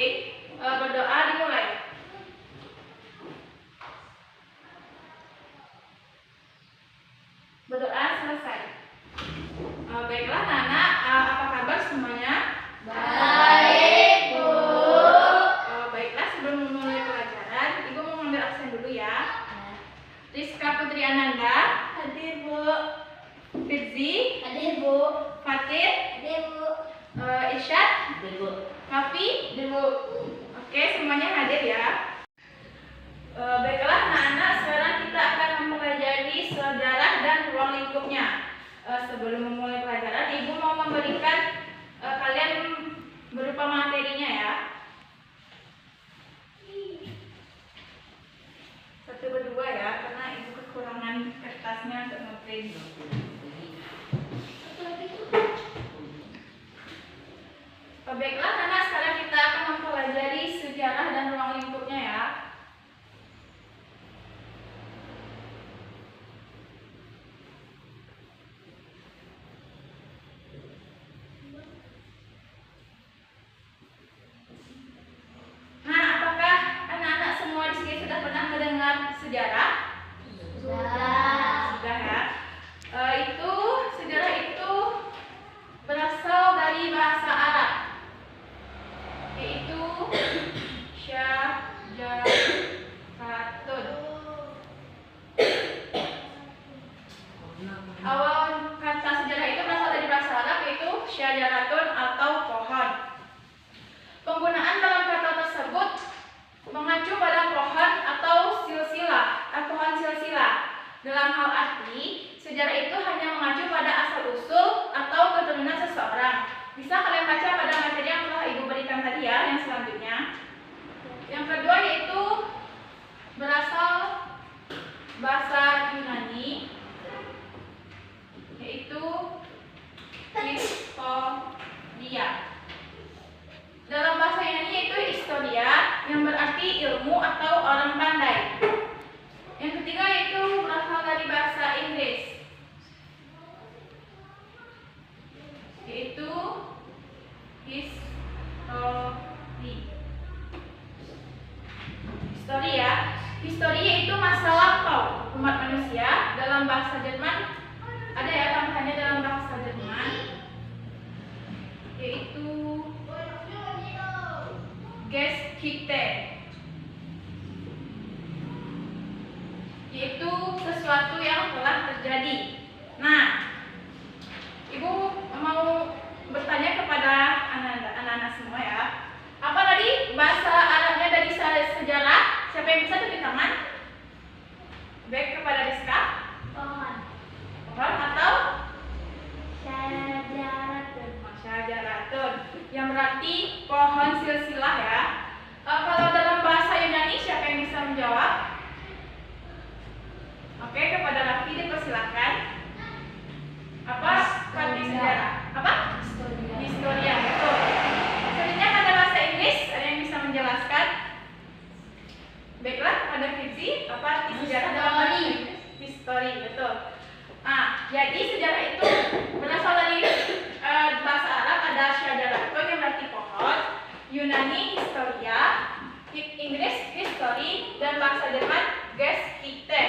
masing-masing. Berdoa dimulai. Berdoa selesai. Baiklah anak-anak, apa kabar semuanya? Baik, Bu. Baiklah, sebelum memulai pelajaran, Ibu mau mengambil absen dulu ya. Rizka Putri Ananda. Hadir, Bu. Firzi. Hadir, Bu. Fatir. Hadir, Bu. Isyad. Hadir, Bu. Kafi. Hadir, Bu. Oke, semuanya hadir ya. Baiklah anak-anak, sekarang kita akan mempelajari sejarah dan ruang lingkupnya. Sebelum memulai pelajaran, Ibu mau memberikan kalian berupa materinya ya. Satu berdua ya, karena Ibu kekurangan kertasnya untuk ngeprint. Baiklah anak, sekarang kita akan mempelajari sejarah dan ruang lingkupnya ya. Nah, apakah anak-anak semua di sini sudah pernah mendengar sejarah? Sudah. Sudah ya. Sejarah itu berasal dari bahasa Arab, yaitu syajaratun. Awal kata sejarah itu berasal dari bahasa Arab, yaitu syajaratun atau pohon. Penggunaan dalam kata tersebut mengacu pada pohon atau pohon silsilah. Dalam hal arti, sejarah itu hanya mengacu pada asal-usul atau keturunan seseorang. Bisa kalian baca pada materi yang telah Ibu berikan tadi ya, yang selanjutnya. Yang kedua yaitu berasal bahasa Yunani, yaitu historia. Dalam bahasa Yunani yaitu historia, yang berarti ilmu atau orang pandai. Yang ketiga yaitu berasal dari bahasa Inggris, yaitu historia. Historia itu masa lampau umat manusia. Dalam bahasa Jerman ada ya tambahannya dalam bahasa Jerman, yaitu Geschichte, yaitu sesuatu yang telah terjadi. Nah, Ibu mau bertanya kepada anak-anak semua ya. Apa tadi bahasa Arabnya dari sejarah? Siapa yang bisa tunjuk tangan? Baik, kepada Rizka. Pohon. Pohon atau Syajaratun. yang berarti pohon silsilah ya. Kalau dalam bahasa Yunani siapa yang bisa menjawab? Oke, kepada Raffi dipersilakan. Apa arti sejarah? Apa? Historia, betul. Selanjutnya pada bahasa Inggris ada yang bisa menjelaskan? Baiklah, kepada Fitzi, apa arti sejarah dalam bahasa Inggris? History, betul. Nah, jadi sejarah itu berasal dari bahasa Arab, ada syajaratun yang berarti pohon, Yunani historia, Inggris history, dan bahasa Jerman Geschichte.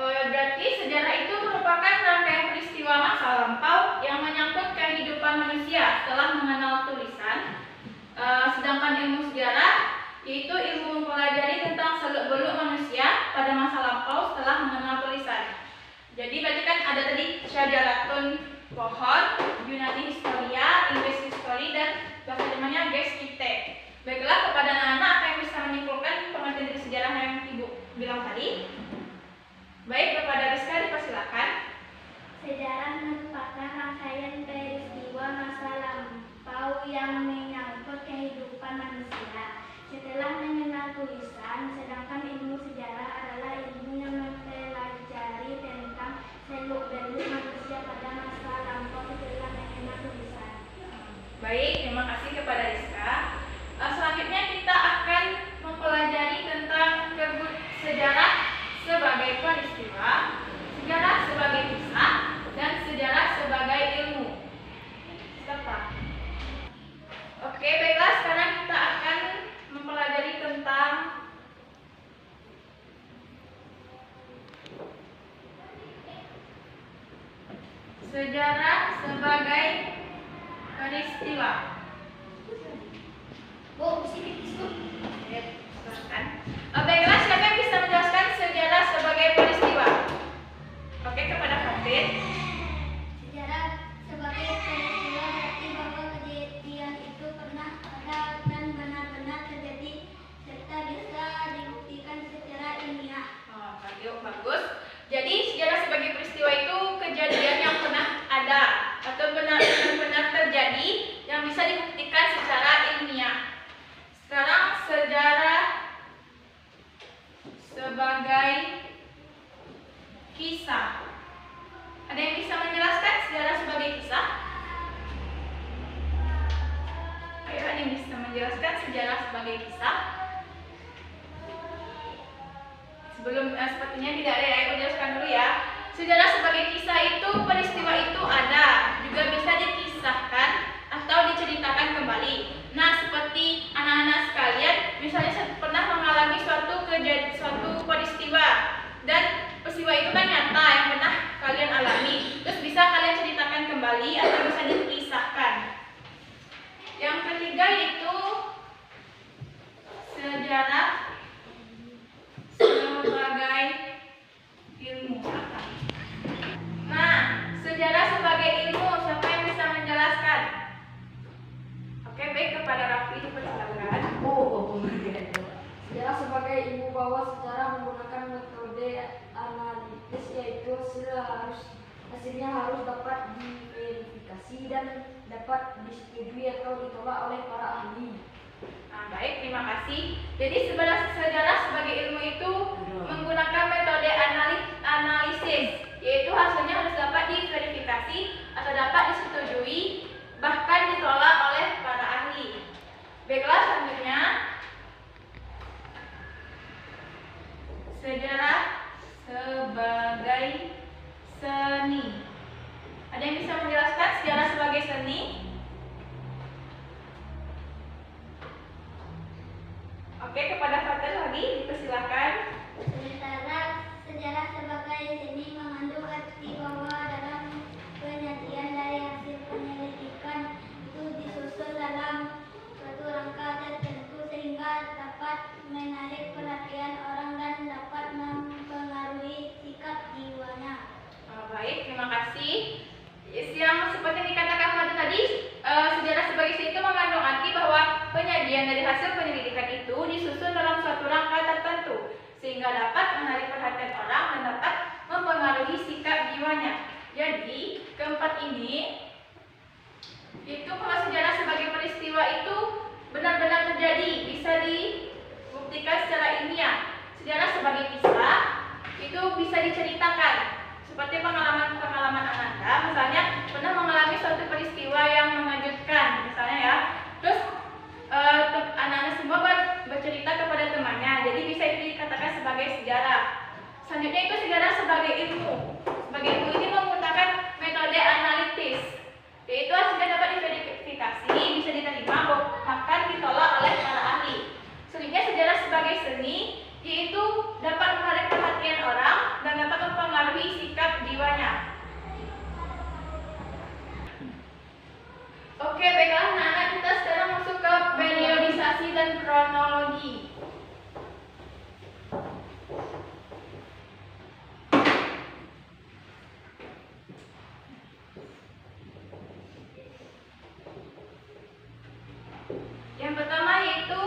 Berarti sejarah itu merupakan rangkaian peristiwa masa lampau yang menyangkut kehidupan manusia setelah mengenal tulisan. Sedangkan ilmu sejarah yaitu ilmu mempelajari tentang seluk-beluk manusia pada masa lampau setelah mengenal tulisan. Jadi berarti kan ada tadi syajaratun pohon, Yunani historia, Inggris history, dan bahasa Jermannya Geschichte. Baiklah, kepada anak-anak apa yang bisa menyimpulkan pengertian dari sejarah yang Ibu bilang tadi? Baik, kepada Rizka dipersilakan. Sejarah merupakan rangkaian peristiwa masa lampau yang menyangkut kehidupan manusia setelah mengenal tulisan, sedangkan ilmu sejarah adalah ilmu yang mempelajari tentang seluk-beluk manusia pada masa lampau setelah mengenal tulisan. Baik, terima kasih kepada Rizka. Selanjutnya kita akan mempelajari tentang sejarah sebagai peristiwa, sejarah sebagai kisah, dan sejarah sebagai ilmu. Serta peristiwa. Bu, sini Bu. Silahkan. Baiklah, siapa yang bisa menjelaskan sejarah sebagai peristiwa? Oke, kepada Fatin. Sejarah sebagai peristiwa berarti bahwa kejadian itu pernah ada dan benar-benar terjadi serta bisa dibuktikan secara ilmiah. Bagus. Jadi sejarah sebagai peristiwa itu kejadian yang pernah ada atau benar-benar terjadi yang bisa dibuktikan secara ilmiah. Sekarang sejarah sebagai kisah. Ada yang bisa menjelaskan sejarah sebagai kisah? Ayo, ada yang bisa menjelaskan sejarah sebagai kisah? Sepertinya tidak ada ya, aku jelaskan dulu ya. Sejarah sebagai kisah itu peristiwa itu ada, juga bisa dikisahkan atau diceritakan kembali. Nah, seperti anak-anak sekalian, misalnya pernah mengalami suatu peristiwa dan peristiwa itu kan nyata yang pernah kalian alami. Terus bisa kalian ceritakan kembali atau bisa dikisahkan. Yang ketiga yaitu sejarah sebagai ilmu. Nah, sejarah sebagai ilmu, siapa yang bisa menjelaskan? Oke, baik, kepada Raffi dipersilakan. Sejarah sebagai ilmu bahwa sejarah menggunakan metode analitis, yaitu hasilnya harus dapat diverifikasi dan dapat disetujui atau ditolak oleh para ahli. Nah, baik, terima kasih. Jadi sejarah sebagai ilmu itu menggunakan metode analisis, yaitu hasilnya harus dapat diverifikasi atau dapat disetujui, bahkan ditolak oleh para ahli. Baiklah, selanjutnya sejarah sebagai seni. Ada yang bisa menjelaskan sejarah sebagai seni? Oke, kepada Fatin lagi, dipersilakan. Sementara sejarah sebagai seni mengandung arti bahwa dalam penyajian dari hasil penyelidikan itu disusun dalam suatu rangka tertentu sehingga dapat menarik perhatian orang dan dapat mempengaruhi sikap jiwanya. Baik, terima kasih. Yang seperti yang dikatakan Fatin tadi, sejarah sebagai seni itu mengandung arti bahwa penyajian dari hasil penyelidikan itu disusun dalam suatu rangka tertentu sehingga dapat menarik perhatian orang dan dapat mempengaruhi sikap jiwanya. Jadi, keempat ini itu kalau sejarah sebagai peristiwa itu benar-benar terjadi, bisa dibuktikan secara ilmiah. Sejarah sebagai kisah itu bisa diceritakan. Seperti pengalaman-pengalaman Ananda, misalnya pernah mengalami suatu peristiwa yang mengejutkan, misalnya ya. Terus anak-anak semua bercerita kepada temannya, jadi bisa dikatakan sebagai sejarah. Selanjutnya itu sejarah sebagai ilmu. Sebagai ilmu ini menggunakan metode analitis, yaitu hasilnya dapat diverifikasi, bisa diterima, bahkan ditolak oleh para ahli. Selanjutnya sejarah sebagai seni, yaitu dapat menarik perhatian orang dan dapat mempengaruhi sikap jiwanya. Oke, baiklah anak-anak, kita sekarang masuk ke periodisasi dan kronologi. Yang pertama yaitu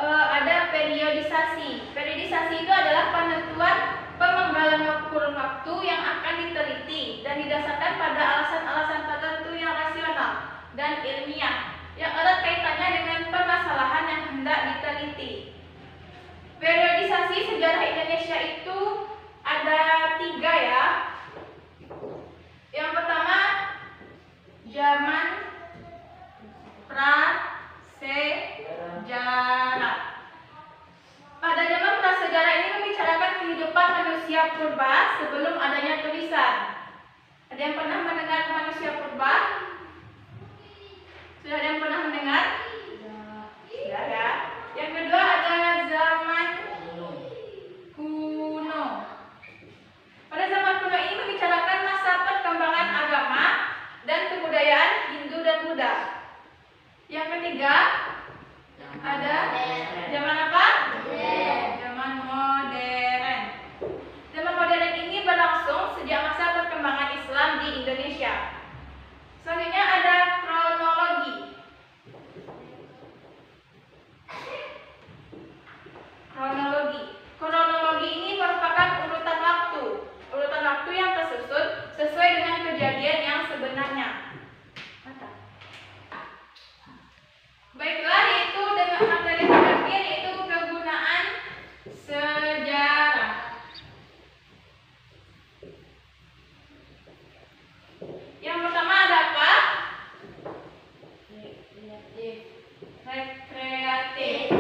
ada periodisasi. Periodisasi itu adalah penentuan pemenggalan kurun waktu yang akan diteliti dan didasarkan pada alasan-alasan tertentu yang rasional dan ilmiah yang erat kaitannya dengan permasalahan yang hendak diteliti. Periodisasi sejarah Indonesia itu ada 3 ya. Yang pertama, zaman prasejarah. Pada zaman prasejarah ini membicarakan kehidupan manusia purba sebelum adanya tulisan. Ada yang pernah mendengar manusia purba? Sudah ada yang pernah mendengar? Sudah ya. Yang kedua ada zaman kuno. Pada zaman kuno ini membicarakan masa perkembangan agama dan kebudayaan Hindu dan Buddha. Yang ketiga ada zaman apa? Zaman modern. Zaman modern ini berlangsung sejak masa perkembangan Islam di Indonesia. Selanjutnya ada kronologi. Kronologi ini merupakan urutan waktu yang tersusun sesuai dengan kejadian yang sebenarnya. Baiklah, itu dengan materi terakhir yaitu kegunaan sejarah. Yang pertama ada apa? Rekreatif.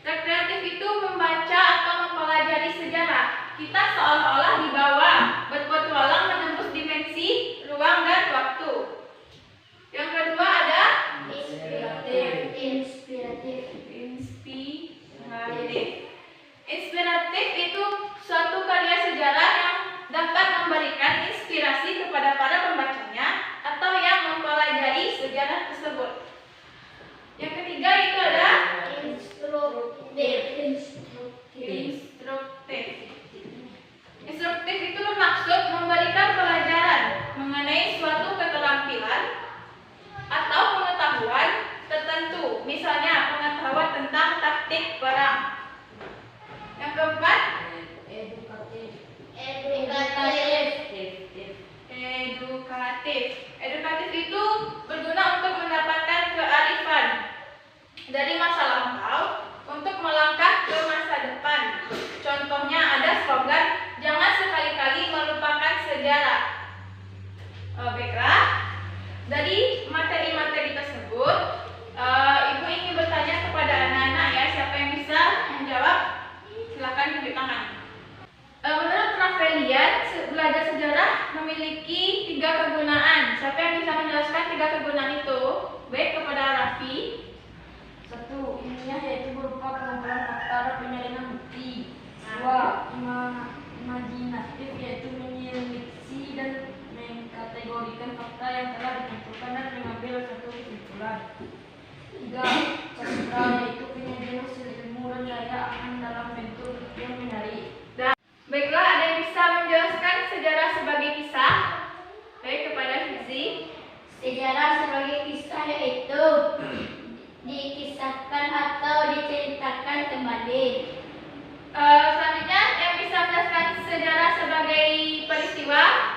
Rekreatif itu membaca atau mempelajari sejarah. Kita seolah-olah dibawa berpetualang menembus dimensi, ruang, dan waktu. Yang kedua ada Inspiratif itu suatu karya sejarah yang dapat memberikan inspirasi kepada para pembacanya atau yang mempelajari sejarah tersebut. Yang ketiga itu ada Instruktif itu bermaksud memberikan pelajaran mengenai suatu keterampilan atau pengetahuan tertentu, misalnya pengetahuan tentang taktik perang. Yang keempat, edukatif itu berguna untuk mendapatkan kearifan dari masa lampau untuk melangkah ke masa depan. Contohnya ada slogan, jangan sekali-kali melupakan sejarah. Baiklah, dari materi-materi tersebut, Ibu ingin bertanya kepada anak-anak ya, siapa yang bisa menjawab? Silakan tunjuk tangan. Menurut Raffelian, belajar sejarah memiliki 3 kegunaan. Siapa yang bisa menjelaskan 3 kegunaan itu? Baik, kepada Raffi. 1. Ilmiah yaitu berupa pengumpulan fakta dan penyaringan bukti. 2. Imajinatif yaitu menyelidiki dan mengkategorikan fakta yang telah dikumpulkan dan mengambil satu kesimpulan. 3. Sastra yaitu penyajian hasil ilmu dan daya akan dalam bentuk yang menarik. Baiklah, ada yang bisa menjelaskan sejarah sebagai kisah? Baik, kepada Fizi. Sejarah sebagai kisah yaitu dikisahkan atau diceritakan kembali. Selanjutnya yang bisa menjelaskan sejarah sebagai peristiwa?